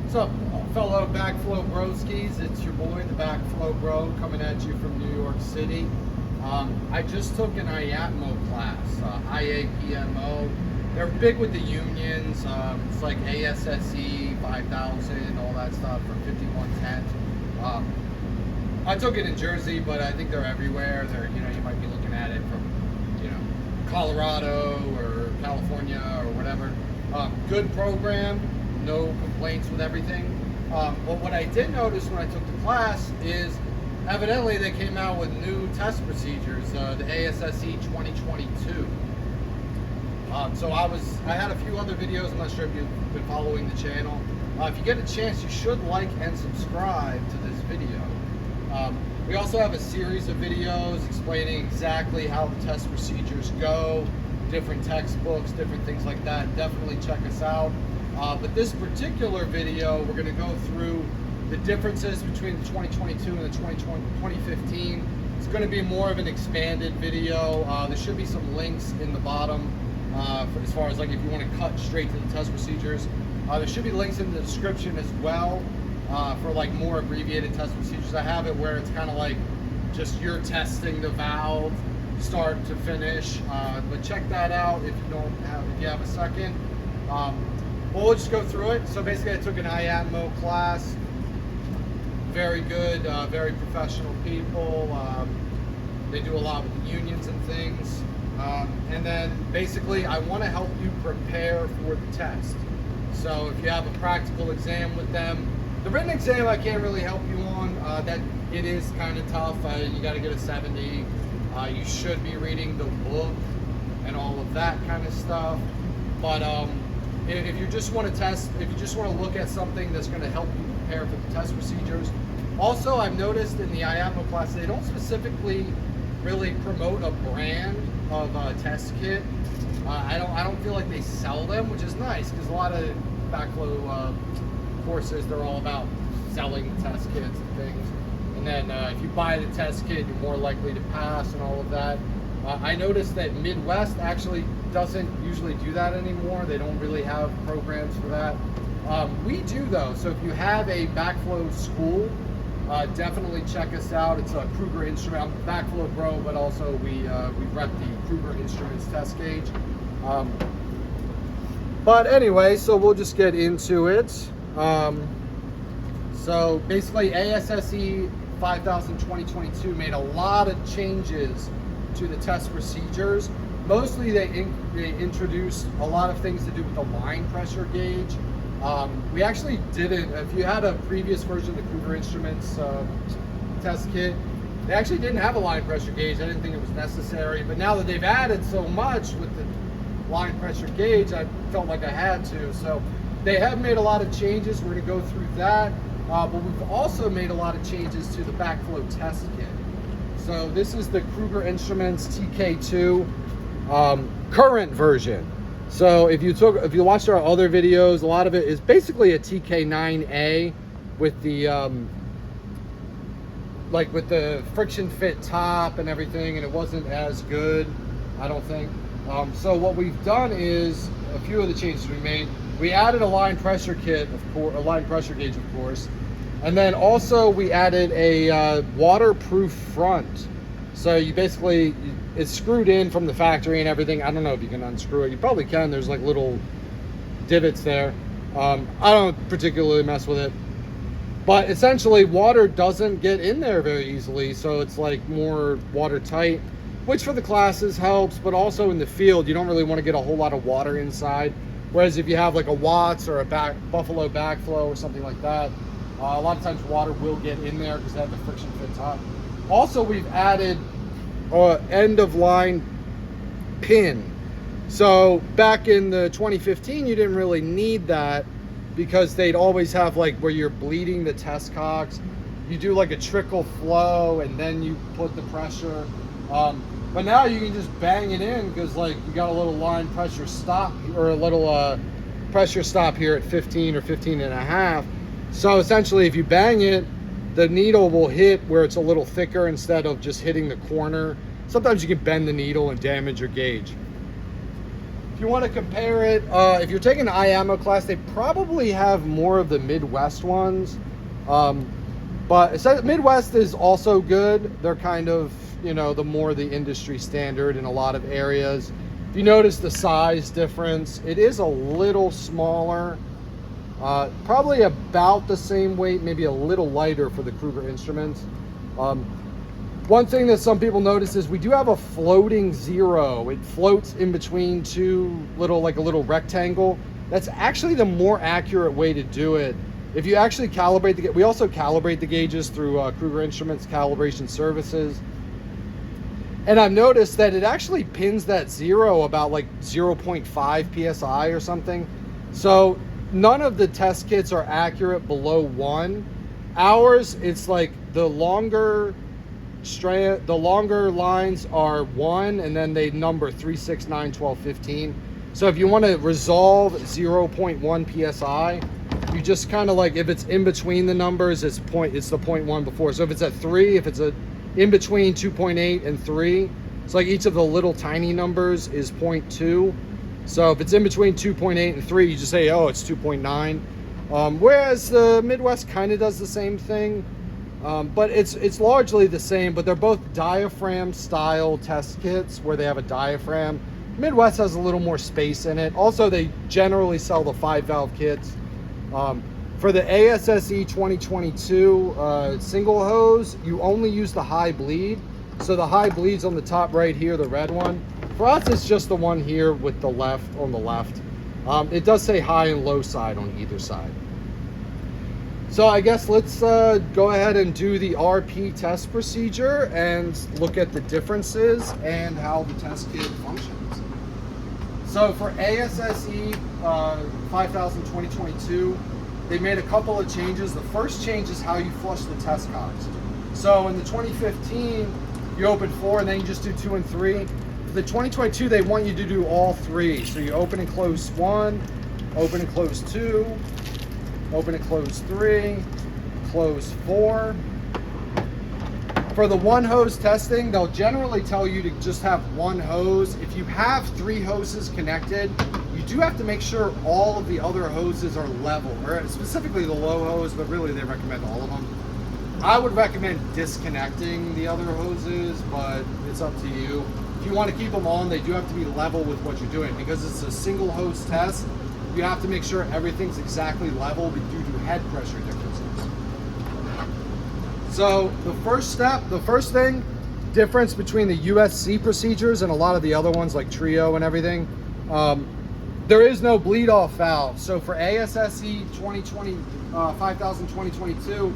What's up, fellow Backflow Broskies? It's your boy, the Backflow Bro, coming at you from New York City. I just took an IAPMO class, IAPMO. They're big with the unions. It's like ASSE 5000, all that stuff for 5110. I took it in Jersey, but I think they're everywhere. You might be looking at it from, Colorado or California or whatever. Good program. No complaints with everything. But what I did notice when I took the class is evidently they came out with new test procedures, the ASSE 2022. So I had a few other videos. I'm not sure if you've been following the channel. If you get a chance, you should like and subscribe to this video. We also have a series of videos explaining exactly how the test procedures go, different textbooks, different things like that. Definitely check us out. But this particular video, we're going to go through the differences between the 2022 and the 2015. It's going to be more of an expanded video. There should be some links in the bottom as far as like if you want to cut straight to the test procedures. There should be links in the description as well for like more abbreviated test procedures. I have it where it's kind of like just you're testing the valve start to finish. But check that out if you have a second. Well, we'll just go through it. So basically I took an IAPMO class. Very good, very professional people. They do a lot with the unions and things. And then basically I want to help you prepare for the test. So if you have a practical exam with them, the written exam I can't really help you on. That it is kind of tough. You got to get a 70. You should be reading the book and all of that kind of stuff. But if you just want to test, if you just want to look at something that's going to help you prepare for the test procedures. Also, I've noticed in the IAPMO class, they don't specifically really promote a brand of test kit. I don't feel like they sell them, which is nice because a lot of backflow courses, they're all about selling test kits and things. And then if you buy the test kit, you're more likely to pass and all of that. I noticed that Midwest actually doesn't usually do that anymore. They don't really have programs for that. We do though, so if you have a backflow school, definitely check us out. It's a Kruger instrument. I'm a Backflow Bro, but also we rep the Kruger Instruments test gauge. But anyway, so we'll just get into it. So basically ASSE 5000 2022 made a lot of changes to the test procedures. Mostly they introduced a lot of things to do with the line pressure gauge. We actually didn't, if you had a previous version of the Kruger Instruments test kit, they actually didn't have a line pressure gauge. I didn't think it was necessary, but now that they've added so much with the line pressure gauge, I felt like I had to. So they have made a lot of changes. We're gonna go through that, but we've also made a lot of changes to the backflow test kit. So this is the Kruger Instruments TK-2 current version. So if you watched our other videos, a lot of it is basically a TK-9A with the like with the friction fit top and everything, and it wasn't as good, I don't think. So what we've done is a few of the changes we made. We added a line pressure kit, of course, a line pressure gauge, of course, and then also we added a waterproof front. So you basically, it's screwed in from the factory and everything. I don't know if you can unscrew it. You probably can. There's like little divots there. I don't particularly mess with it. But essentially, water doesn't get in there very easily. So it's like more watertight, which for the classes helps. But also in the field, you don't really want to get a whole lot of water inside. Whereas if you have like a Watts or a Buffalo backflow or something like that, a lot of times water will get in there because they have the friction fit top. Also, we've added end of line pin. So back in the 2015, you didn't really need that because they'd always have like where you're bleeding the test cocks. You do like a trickle flow and then you put the pressure. But now you can just bang it in because like you got a little line pressure stop or a little pressure stop here at 15 or 15 and a half. So essentially if you bang it, the needle will hit where it's a little thicker instead of just hitting the corner. Sometimes you can bend the needle and damage your gauge. if you want to compare it, if you're taking the IAMO class, they probably have more of the Midwest ones. But it says Midwest is also good. They're kind of, you know, the industry standard in a lot of areas. If you notice the size difference, it is a little smaller. Probably about the same weight, maybe a little lighter for the Kruger instruments. One thing that some people notice is we do have a floating zero. It floats in between like a little rectangle. That's actually the more accurate way to do it. If you actually calibrate we also calibrate the gauges through Kruger Instruments Calibration Services. And I've noticed that it actually pins that zero about like 0.5 PSI or something. So none of the test kits are accurate below 1. Ours, it's like the longer lines are 1, and then they number 3, 6, 9, 12, 15. So if you want to resolve 0.1 PSI, you just kind of like, if it's in between the numbers, it's the 0.1 before. So if it's at 3, if it's in between 2.8 and 3, it's like each of the little tiny numbers is 0.2. So if it's in between 2.8 and 3, you just say, oh, it's 2.9. Whereas the Midwest kind of does the same thing. But it's largely the same, but they're both diaphragm style test kits where they have a diaphragm. Midwest has a little more space in it. Also, they generally sell the 5-valve kits. For the ASSE 2022 single hose, you only use the high bleed. So the high bleed's on the top right here, the red one. For us, it's just the one here with the left on the left. It does say high and low side on either side. So I guess let's go ahead and do the RP test procedure and look at the differences and how the test kit functions. So for ASSE 5000 2022, they made a couple of changes. The first change is how you flush the test cocks. So in the 2015, you open 4 and then you just do 2 and 3. For the 2022, they want you to do all 3. So you open and close 1, open and close 2, open and close 3, close 4. For the one hose testing, they'll generally tell you to just have one hose. If you have 3 hoses connected, you do have to make sure all of the other hoses are level, or specifically the low hose, but really they recommend all of them. I would recommend disconnecting the other hoses, but it's up to you. If you want to keep them on, they do have to be level with what you're doing. Because it's a single hose test, you have to make sure everything's exactly level due to head pressure differences. So the first thing, difference between the USC procedures and a lot of the other ones like Trio and everything, there is no bleed off valve. So for ASSE 5000 2022,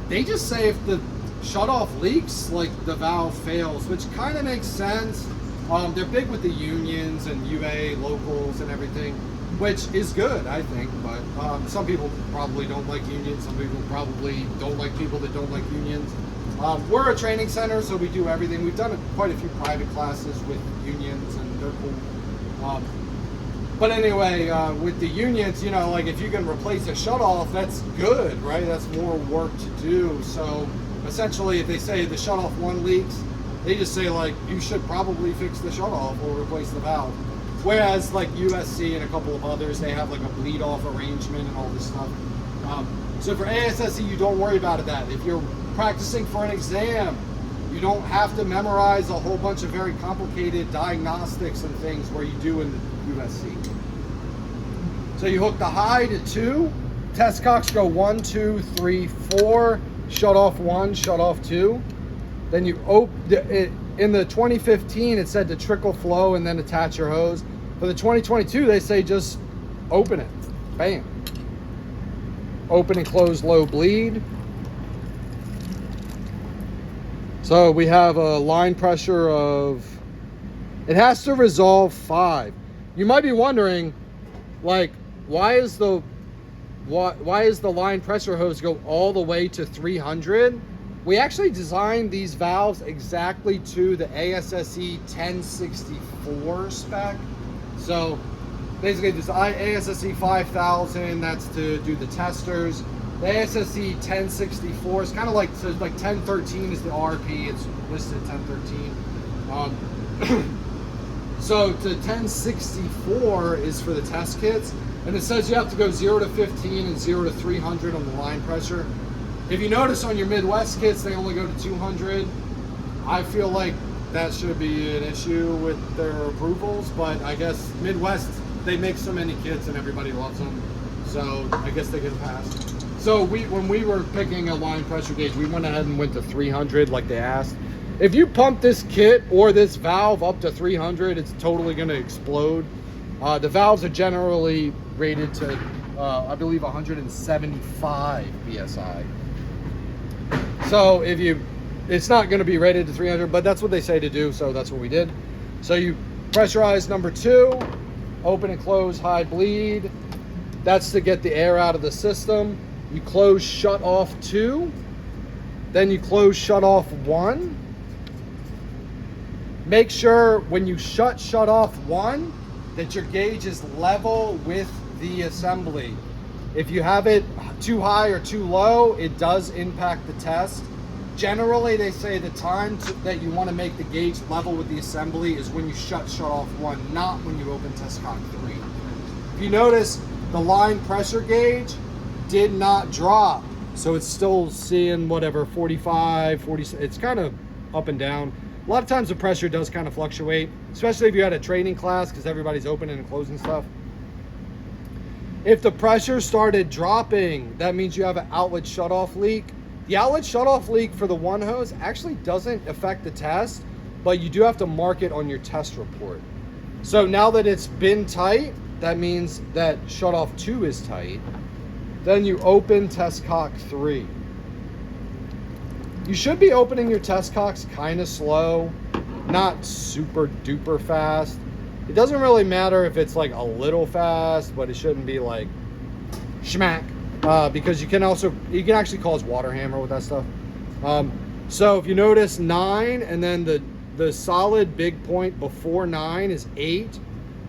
they just say if the shutoff leaks, like the valve fails, which kind of makes sense. They're big with the unions and UA locals and everything, which is good, I think, but some people probably don't like unions. Some people probably don't like people that don't like unions. We're a training center, so we do everything. We've done quite a few private classes with unions, and they're cool. But anyway, with the unions, you know, like if you can replace a shutoff, that's good, right? That's more work to do. So essentially, if they say the shutoff 1 leaks, they just say like, you should probably fix the shutoff or replace the valve. Whereas like USC and a couple of others, they have like a bleed off arrangement and all this stuff. So for ASSE, you don't worry about that. If you're practicing for an exam, you don't have to memorize a whole bunch of very complicated diagnostics and things where you do in the USC. So you hook the high to 2, test cocks go 1, 2, 3, 4, shut off 1, shut off 2. Then you open in the 2015, it said to trickle flow and then attach your hose. For the 2022, they say just open it. Bam. Open and close low bleed. So we have a line pressure of, it has to resolve 5. You might be wondering, like, why is the line pressure hose go all the way to 300? We actually designed these valves exactly to the ASSE 1064 spec. So basically this ASSE 5000, that's to do the testers. The ASSE 1064 is kind of like, so like 1013 is the RP, it's listed 1013. So the 1064 is for the test kits, and it says you have to go 0 to 15 and 0 to 300 on the line pressure. If you notice on your Midwest kits, they only go to 200. I feel like that should be an issue with their approvals, but I guess Midwest, they make so many kits and everybody loves them, so I guess they get a pass. So when we were picking a line pressure gauge, we went ahead and went to 300 like they asked. If you pump this kit or this valve up to 300, it's totally going to explode. The valves are generally rated to, I believe, 175 PSI. So it's not going to be rated to 300, but that's what they say to do, so that's what we did. So you pressurize number 2, open and close high bleed. That's to get the air out of the system. You close shut off 2, then you close shut off 1. Make sure when you shut off 1 that your gauge is level with the assembly. If you have it too high or too low, it does impact the test. Generally, they say the time that you want to make the gauge level with the assembly is when you shut off 1, not when you open test cock 3. If you notice, the line pressure gauge did not drop, so it's still seeing whatever 45, 40. It's kind of up and down. A lot of times the pressure does kind of fluctuate, especially if you're at a training class because everybody's opening and closing stuff. If the pressure started dropping, that means you have an outlet shutoff leak. The outlet shutoff leak for the one hose actually doesn't affect the test, but you do have to mark it on your test report. So now that it's been tight, that means that shutoff 2 is tight. Then you open test cock 3. You should be opening your test cocks kind of slow, not super duper fast. It doesn't really matter if it's like a little fast, but it shouldn't be like schmack, because you can actually cause water hammer with that stuff. So if you notice 9, and then the solid big point before 9 is 8.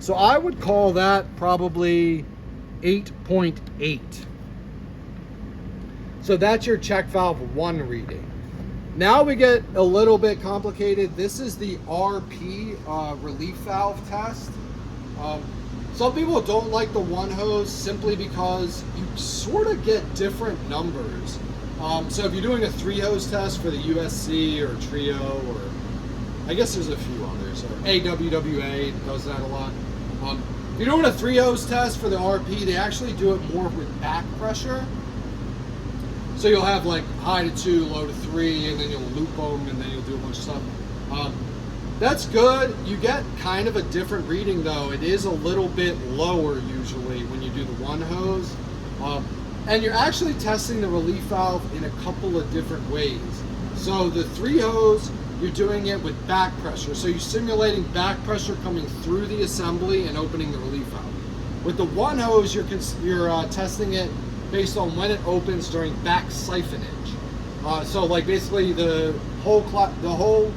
So I would call that probably 8.8. So that's your check valve 1 reading. Now we get a little bit complicated. This is the RP relief valve test. Some people don't like the one hose simply because you sort of get different numbers. So if you're doing a 3 hose test for the USC or Trio, or I guess there's a few others, or AWWA does that a lot. If you're doing a 3 hose test for the RP, they actually do it more with back pressure. So you'll have like high to 2, low to 3, and then you'll loop them, and then you'll do a bunch of stuff. That's good. You get kind of a different reading though. It is a little bit lower usually when you do the one hose. And you're actually testing the relief valve in a couple of different ways. So the 3 hose, you're doing it with back pressure. So you're simulating back pressure coming through the assembly and opening the relief valve. With the one hose, you're testing it based on when it opens during back siphonage. So like basically the whole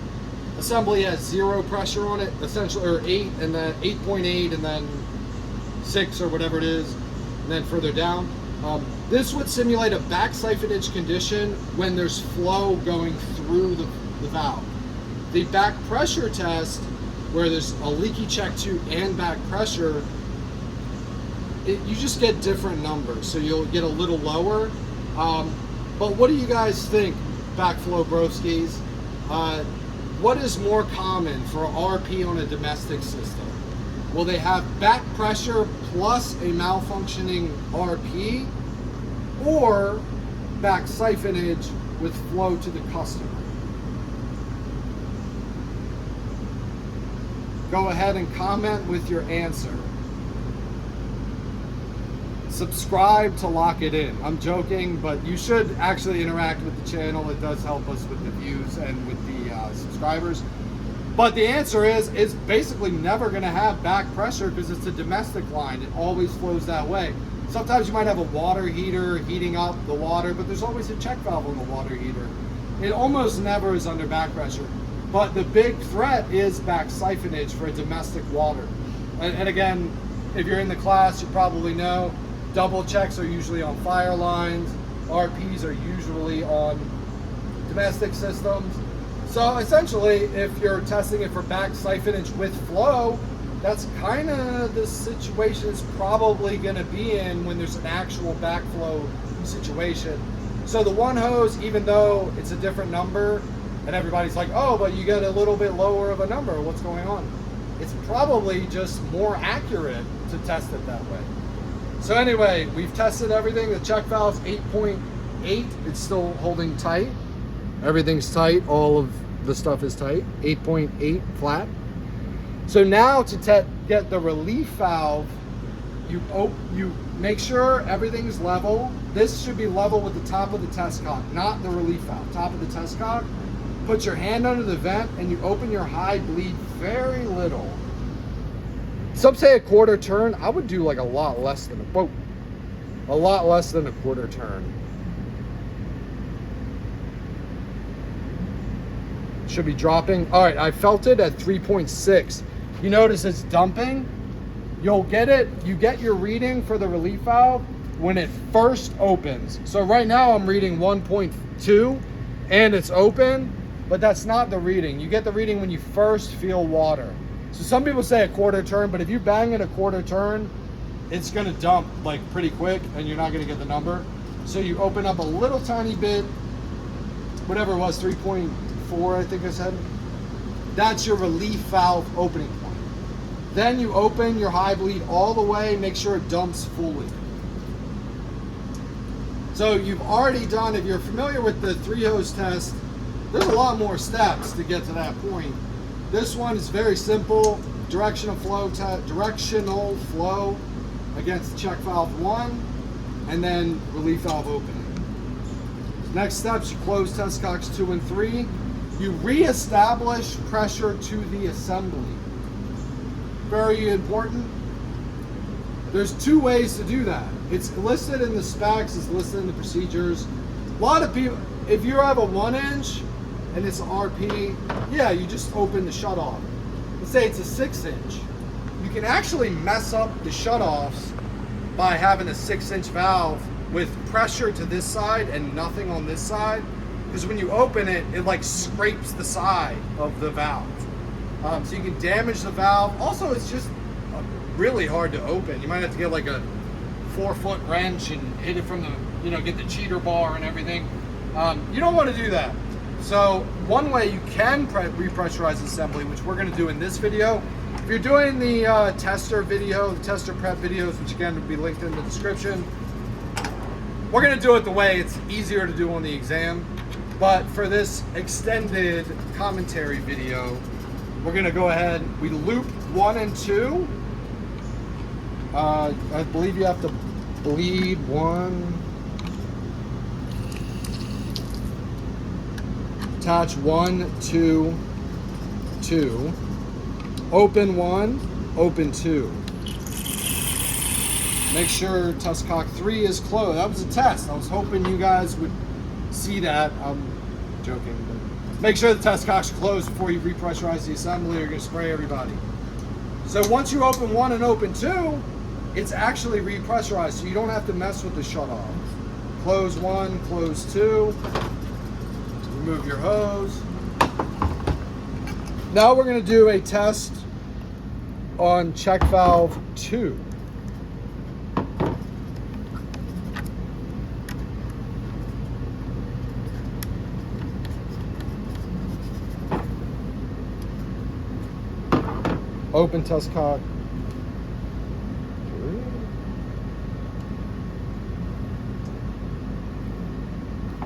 assembly has 0 pressure on it, essentially, or 8, and then 8.8, and then 6 or whatever it is, and then further down. This would simulate a back siphonage condition when there's flow going through the valve. The back pressure test, where there's a leaky check 2 and back pressure, you just get different numbers, so you'll get a little lower. But what do you guys think, backflow broskies? What is more common for RP on a domestic system? Will they have back pressure plus a malfunctioning RP, or back siphonage with flow to the customer? Go ahead and comment with your answer. Subscribe to lock it in. I'm joking, but you should actually interact with the channel. It does help us with the views and with the subscribers. But the answer is, it's basically never going to have back pressure because it's a domestic line. It always flows that way. Sometimes you might have a water heater heating up the water, but there's always a check valve on the water heater. It almost never is under back pressure. But the big threat is back siphonage for a domestic water. And again, if you're in the class, you probably know double checks are usually on fire lines. RPs are usually on domestic systems. So essentially, if you're testing it for back siphonage with flow, that's kind of the situation it's probably going to be in when there's an actual backflow situation. So the one hose, even though it's a different number, and everybody's like, oh, but you get a little bit lower of a number, what's going on? It's probably just more accurate to test it that way. So anyway, we've tested everything. The check valve's 8.8. It's still holding tight. Everything's tight. All of the stuff is tight. 8.8 flat. So now to get the relief valve, you make sure everything's level. This should be level with the top of the test cock, not the relief valve. Top of the test cock. Put your hand under the vent and you open your high bleed very little. Some say a quarter turn. I would do like a lot less than a quarter turn. Should be dropping. All right, I felt it at 3.6. You notice it's dumping. You'll get it. You get your reading for the relief valve when it first opens. So right now I'm reading 1.2 and it's open, but that's not the reading. You get the reading when you first feel water. So some people say a quarter turn, but if you bang it a quarter turn, it's gonna dump like pretty quick and you're not gonna get the number. So you open up a little tiny bit, whatever it was, 3.4 I think I said. That's your relief valve opening point. Then you open your high bleed all the way, make sure it dumps fully. So you've already done, if you're familiar with the 3-hose test, there's a lot more steps to get to that point. This one is very simple, directional flow against check valve 1, and then relief valve opening. Next steps, you close test cocks 2 and 3. You reestablish pressure to the assembly. Very important. There's 2 ways to do that. It's listed in the specs, it's listed in the procedures. A lot of people, if you have a 1-inch and it's an RP, yeah, you just open the shutoff. Let's say it's a 6-inch. You can actually mess up the shutoffs by having a 6-inch valve with pressure to this side and nothing on this side. Because when you open it, it like scrapes the side of the valve. So you can damage the valve. Also, it's just really hard to open. You might have to get like a 4-foot wrench and hit it from the, get the cheater bar and everything. You don't want to do that. So one way you can repressurize assembly, which we're going to do in this video. If you're doing the tester video, the tester prep videos, which again will be linked in the description, we're going to do it the way it's easier to do on the exam. But for this extended commentary video, we're going to go ahead, we loop 1 and 2. I believe you have to bleed 1. Attach 1, 2, 2. Open 1, open 2. Make sure test cock 3 is closed. That was a test. I was hoping you guys would see that. I'm joking. But make sure the test cock's closed before you repressurize the assembly or you're going to spray everybody. So once you open 1 and open 2, it's actually repressurized, so you don't have to mess with the shutoff. Close 1, close 2. Remove your hose. Now we're going to do a test on check valve 2. Open test cock.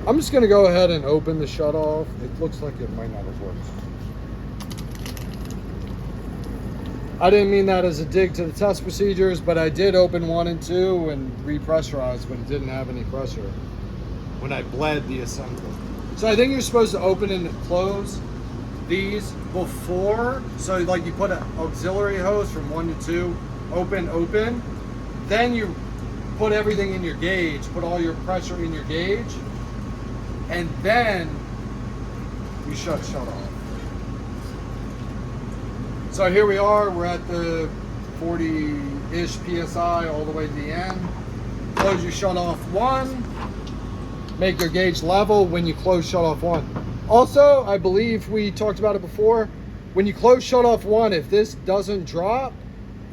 I'm just going to go ahead and open the shutoff. It looks like it might not have worked. I didn't mean that as a dig to the test procedures, but I did open 1 and 2 and repressurize, but it didn't have any pressure when I bled the assembly. So I think you're supposed to open and close these before. So like you put an auxiliary hose from 1 to 2, open. Then you put everything in your gauge, put all your pressure in your gauge, and then you shut off. So here we are, we're at the 40-ish PSI all the way to the end. Close your shut off 1, make your gauge level when you close shut off 1. Also, I believe we talked about it before. When you close shutoff 1, if this doesn't drop,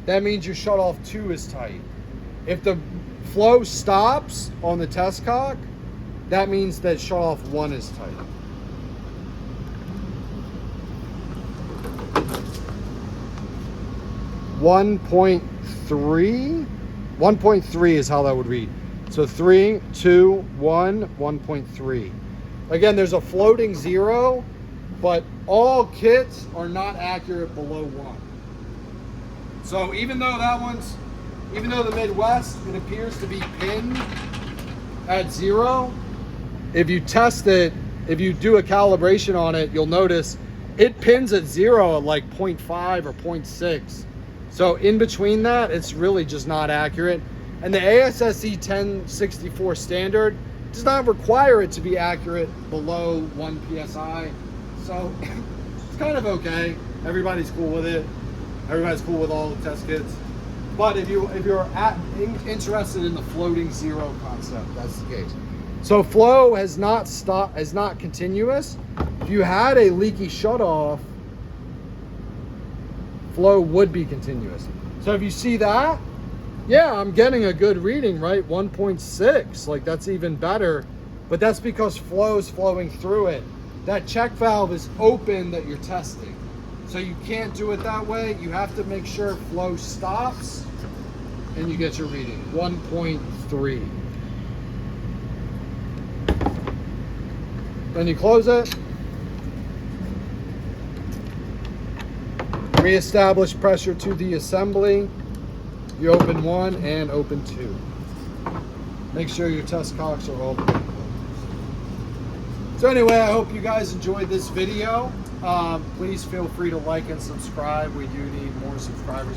that means your shutoff 2 is tight. If the flow stops on the test cock, that means that shutoff 1 is tight. $1.3 is how that would read. So 3, 2, 1, 1.3. Again, there's a floating 0, but all kits are not accurate below 1. So even though the Midwest, it appears to be pinned at 0, if you test it, if you do a calibration on it, you'll notice it pins at 0 at like 0.5 or 0.6. So in between that, it's really just not accurate. And the ASSE 1064 standard does not require it to be accurate below 1 PSI. So it's kind of okay. Everybody's cool with it. Everybody's cool with all the test kits. But if you're interested in the floating 0 concept, that's the case. So flow has not stopped, is not continuous. If you had a leaky shutoff, flow would be continuous. So if you see that, yeah, I'm getting a good reading, right? 1.6, like that's even better, but that's because flow is flowing through it. That check valve is open that you're testing. So you can't do it that way. You have to make sure flow stops and you get your reading, 1.3. Then you close it. Reestablish pressure to the assembly. You open 1 and open 2. Make sure your test cocks are all closed. So anyway, I hope you guys enjoyed this video. Please feel free to like and subscribe. We do need more subscribers.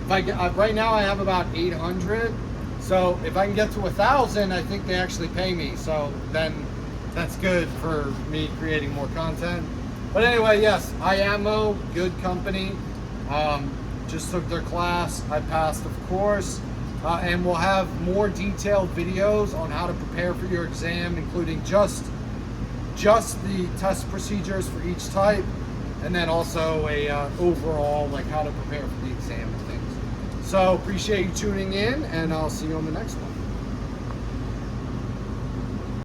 If I get, right now I have about 800. So if I can get to 1,000, I think they actually pay me. So then that's good for me creating more content. But anyway, yes, IAMO, good company. Just took their class. I passed, of course. And we'll have more detailed videos on how to prepare for your exam, including just the test procedures for each type, and then also a overall, like how to prepare for the exam and things. So appreciate you tuning in, and I'll see you on the next one.